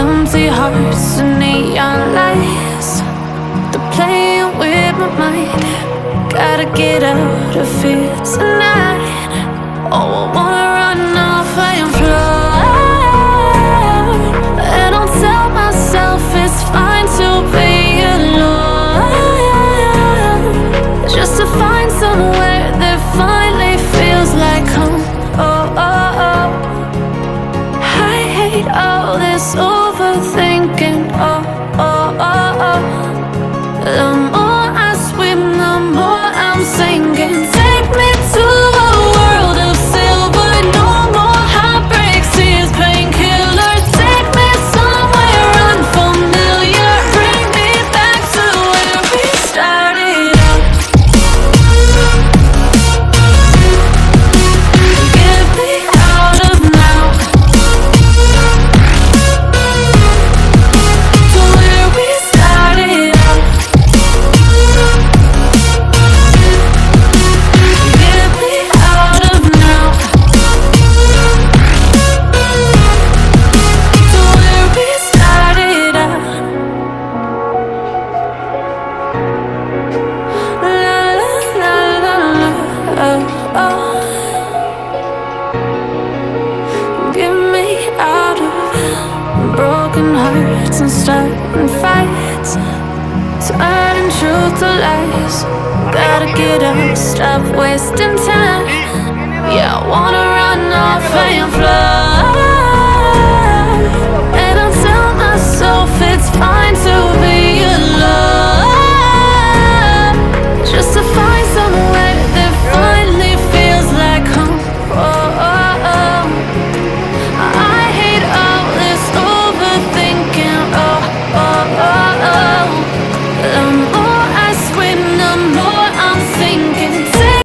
empty hearts and neon lights. They're playing with my mind. Gotta get out of here tonight. Oh, I wanna run off and fly. And I'll tell myself it's fine to be alone, just to find somewhere that finally feels like home. Oh, oh, oh. I hate all this overthinking. Oh, oh, oh, oh. The more I swim, the more I'm sinking. Take me to a world of silver. No more heartbreaks, tears, painkillers. Take me somewhere unfamiliar. Bring me back to where we started out. Get me out of now, to where we started out. Get me out of now, to where we started out. La la la la la, oh, oh. Get me out of broken hearts and starting fights, turning truth to lies. Gotta get up, stop wasting time. Yeah, I wanna run off and fly.